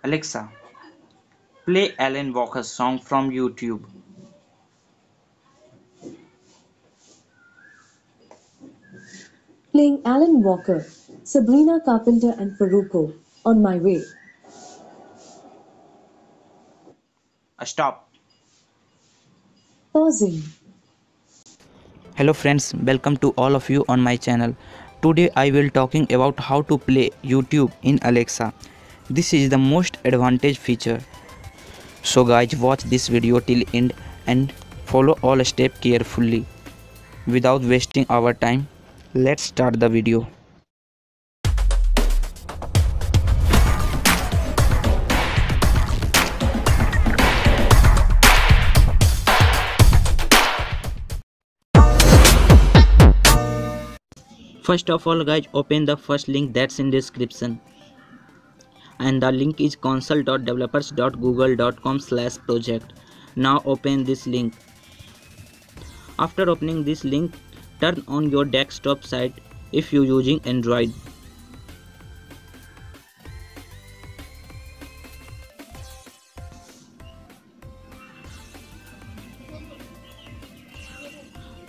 Alexa, play Alan Walker's song from YouTube. Playing Alan Walker, Sabrina Carpenter and Farruko, On My Way. Stop. Pausing. Hello friends, welcome to all of you on my channel. Today I will talking about how to play YouTube in Alexa. This is the most advantage feature. So guys, watch this video till end and follow all steps carefully. Without wasting our time, let's start the video. First of all guys, open the first link that's in description. And the link is console.developers.google.com/project. Now open this link. After opening this link, turn on your desktop site if you're using Android.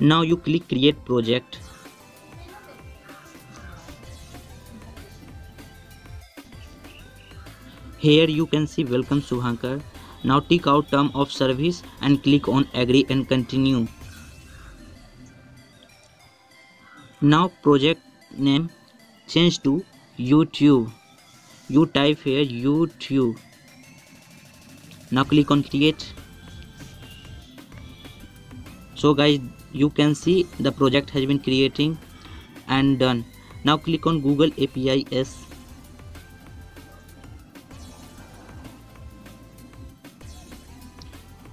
Now you click create project. Here you can see welcome Subhankar. Now tick out term of service and click on agree and continue. Now project name change to YouTube. You type here YouTube. Now click on create. So guys, you can see the project has been creating and done. Now click on Google APIs.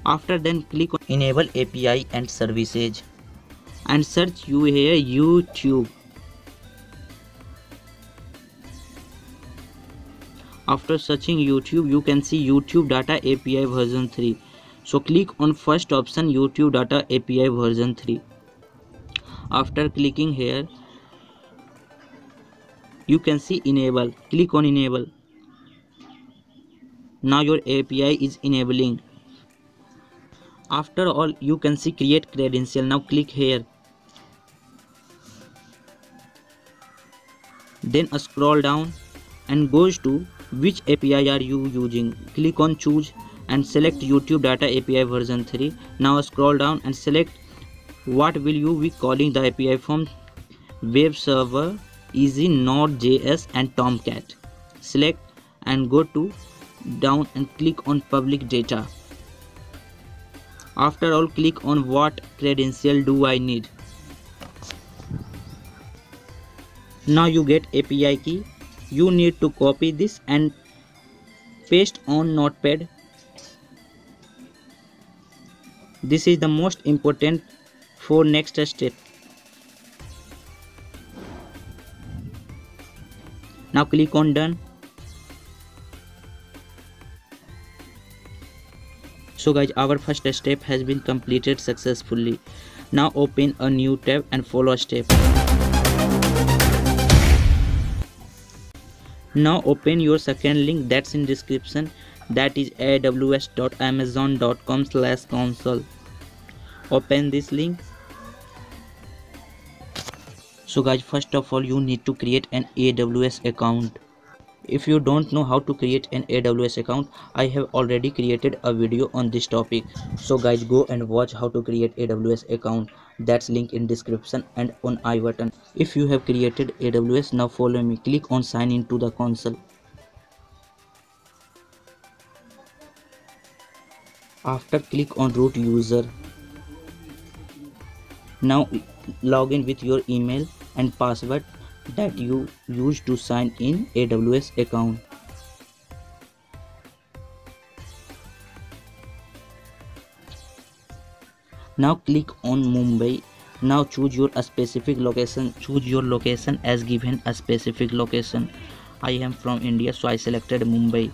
After then click on enable API and services and search you here YouTube. After searching YouTube, you can see YouTube Data API version 3. So click on first option YouTube Data API version 3. After clicking here, you can see enable. Click on enable. Now your API is enabling. After all, you can see create credential. Now click here. Then scroll down and goes to which API are you using. Click on choose and select YouTube Data API version 3. Now scroll down and select what will you be calling the API from web server, easy, node.js and Tomcat. Select and go to down and click on public data. After all, click on what credential do I need. Now you get API key. You need to copy this and paste on notepad. This is the most important for next step. Now click on done. So guys, our first step has been completed successfully. Now open a new tab and follow step. Now open your second link that's in description, that is aws.amazon.com/console. Open this link. So guys, first of all you need to create an AWS account. If you don't know how to create an AWS account, I have already created a video on this topic. So guys, go and watch how to create AWS account. That's link in description and on I button. If you have created AWS, now follow me. Click on sign into the console. After click on root user. Now log in with your email and password that you use to sign in AWS account. Now click on Mumbai. Now choose your specific location. Choose your location as given a specific location. I am from India, so I selected Mumbai.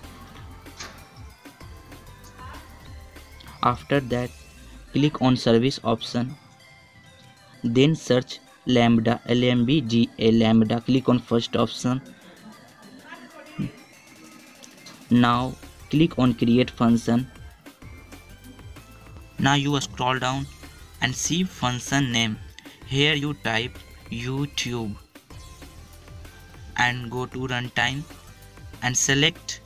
After that, click on service option. Then search Lambda, LMBDA Lambda. Click on first option. Now click on create function. Now you scroll down and see function name. Here you type YouTube and go to runtime and select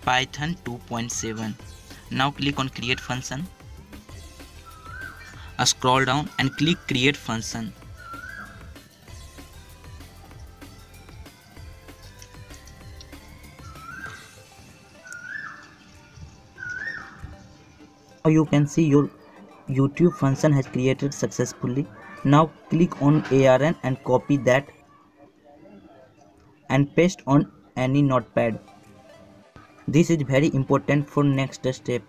Python 2.7. Now click on create function. Scroll down and click create function. Now you can see your YouTube function has created successfully. Now click on ARN and copy that and paste on any notepad. This is very important for next step.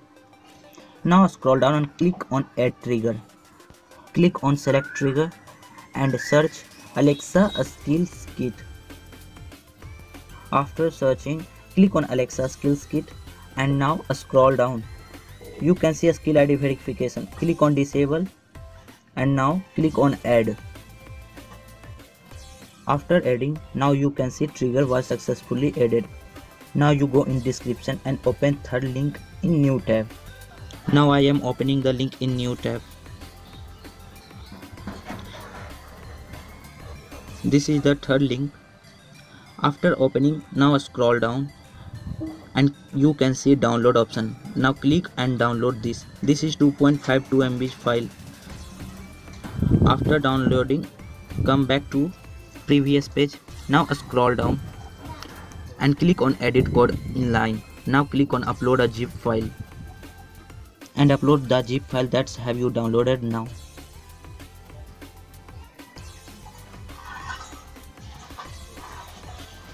Now scroll down and click on add trigger. Click on select trigger and search Alexa skills kit. After searching, click on Alexa skills kit and now scroll down. You can see a skill ID verification. Click on disable and now click on add. After adding, now you can see trigger was successfully added. Now you go in description and open third link in new tab. Now I am opening the link in new tab. This is the third link. After opening, now scroll down and you can see download option. Now click and download this. This is 2.52 MB file. After downloading, come back to previous page. Now scroll down and click on edit code inline. Now click on upload a zip file and upload the zip file that's have you downloaded now.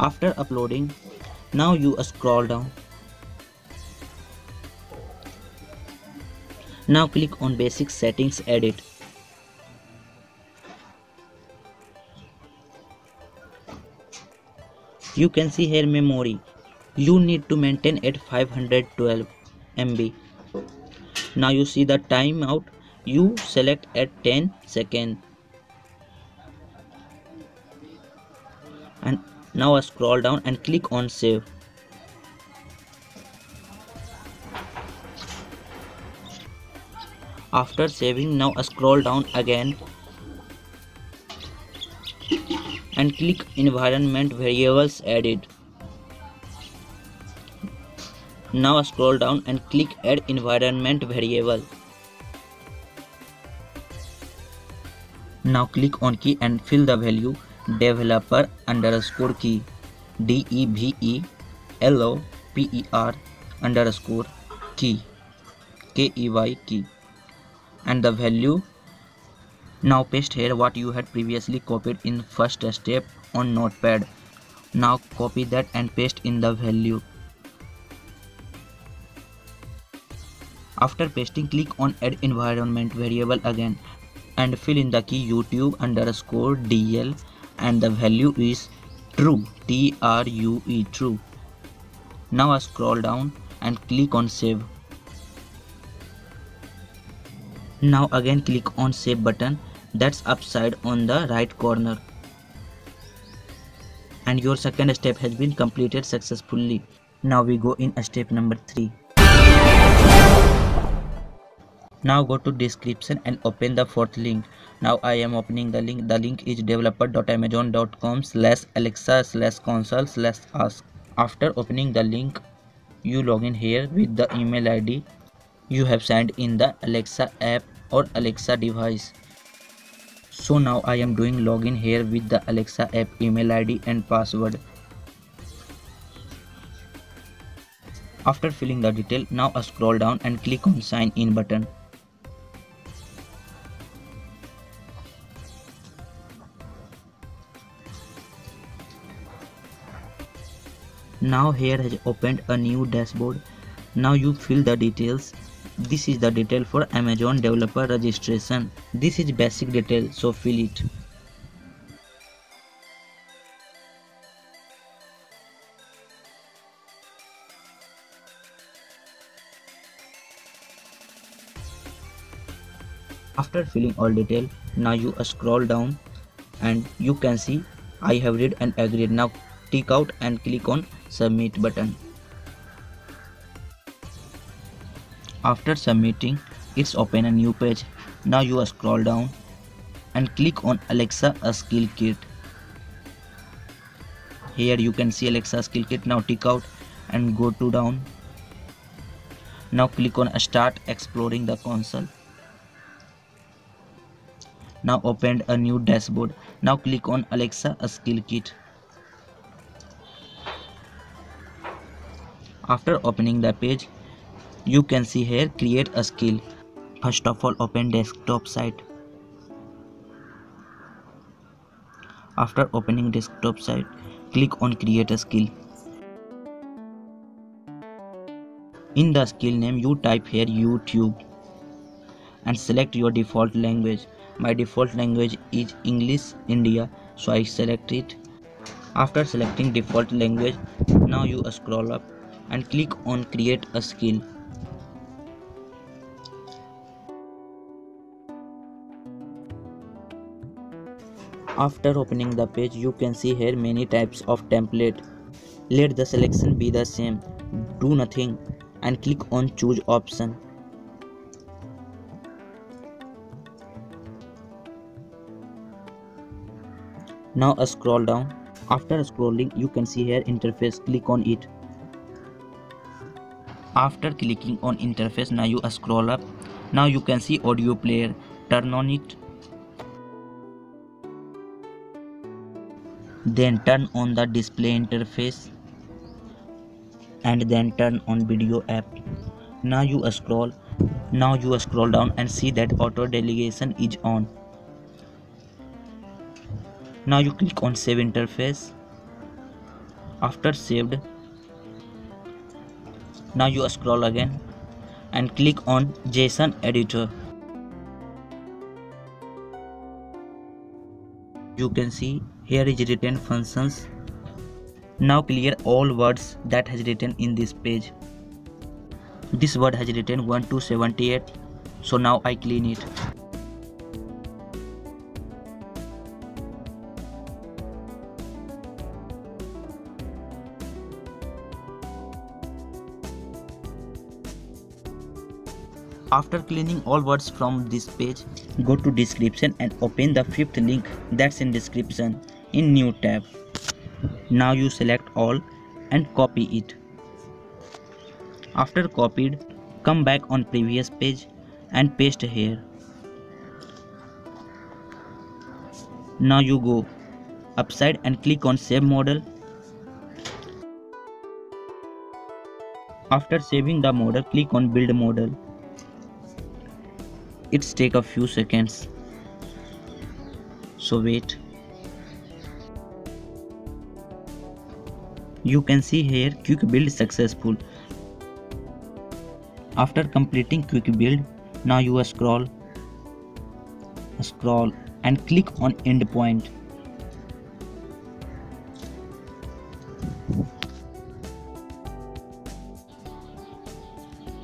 After uploading, now you scroll down. Now click on basic settings edit. You can see here memory. You need to maintain at 512 MB. Now you see the timeout. You select at 10 seconds. And now scroll down and click on save. After saving, now scroll down again and click environment variables added. Now scroll down and click add environment variable. Now click on key and fill the value developer underscore key DEVELOPER underscore key KEY key and the value. Now paste here what you had previously copied in first step on notepad. Now copy that and paste in the value. After pasting, click on add environment variable again and fill in the key YouTube underscore DL and the value is true TRUE true. Now scroll down and click on save. Now again click on save button that's upside on the right corner and your second step has been completed successfully. Now we go in step number 3. Now go to description and open the fourth link. Now I am opening the link. The link is developer.amazon.com/alexa/console/ask. After opening the link, you log in here with the email ID you have signed in the Alexa app or Alexa device. So now I am doing login here with the Alexa app email ID and password. After filling the detail, now scroll down and click on sign in button. Now here has opened a new dashboard. Now you fill the details. This is the detail for Amazon developer registration. This is basic detail, so fill it. After filling all detail, now you scroll down and you can see I have read and agreed. Now tick out and click on submit button. After submitting, it's open a new page. Now you scroll down and click on Alexa a skill kit. Here you can see Alexa skill kit. Now tick out and go to down. Now click on start exploring the console. Now open a new dashboard. Now click on Alexa a skill kit. After opening the page, you can see here create a skill. First of all, open desktop site. After opening desktop site, click on create a skill. In the skill name, you type here YouTube and select your default language. My default language is English India, so I select it. After selecting default language, now you scroll up and click on create a skill. After opening the page, you can see here many types of template. Let the selection be the same. Do nothing and click on choose option. Now scroll down. After scrolling, you can see here interface. Click on it. After clicking on interface, now you scroll up. Now you can see audio player. Turn on it. Then turn on the display interface and then turn on video app. Now you scroll down and see that auto delegation is on. Now you click on save interface. After saved, now you scroll again and click on JSON editor. You can see here is written functions. Now clear all words that has written in this page. This word has written 1 to 78, so now I clean it. After cleaning all words from this page, go to description and open the fifth link that's in description in new tab. Now you select all and copy it. After copied, come back on previous page and paste here. Now you go upside and click on save model. After saving the model, click on build model. It's take a few seconds, so wait. You can see here quick build successful. After completing quick build, now you scroll and click on endpoint.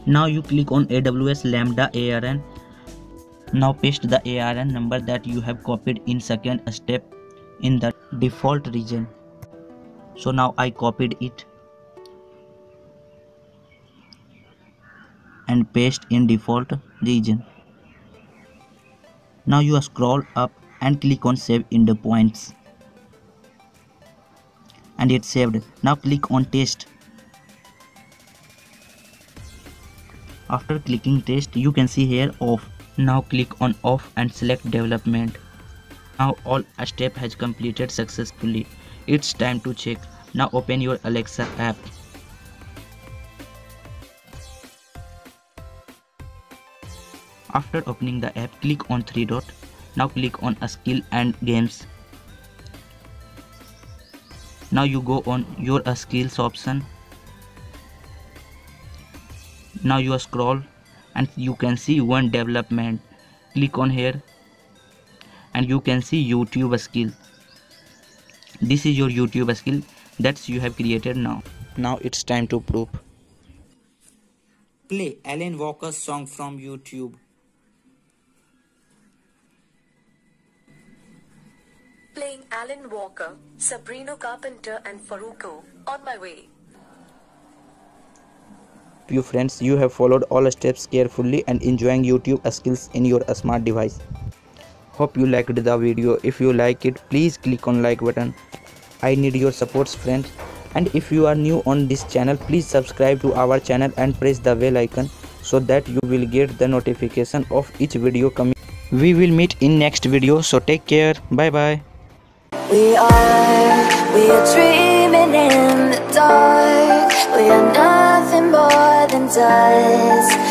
Now you click on AWS Lambda ARN. Now paste the ARN number that you have copied in second step in the default region. So now I copied it and paste in default region. Now you scroll up and click on save endpoints. And it's saved. Now click on test. After clicking test, you can see here off. Now click on off and select development. Now all step has completed successfully. It's time to check. Now open your Alexa app. After opening the app, click on three dot. Now click on a skill and games. Now you go on your skills option. Now you scroll and you can see one development. Click on here and you can see YouTube skill. This is your YouTube skill that you have created now. Now it's time to prove. Play Alan Walker's song from YouTube. Playing Alan Walker, Sabrina Carpenter and Farruko, On My Way. You friends, you have followed all steps carefully and enjoying YouTube skills in your smart device. Hope you liked the video. If you like it, please click on like button. I need your support friends. And if you are new on this channel, please subscribe to our channel and press the bell icon so that you will get the notification of each video coming. We will meet in next video, so take care. Bye bye. We are dreaming in the dark. We are nothing more than dust.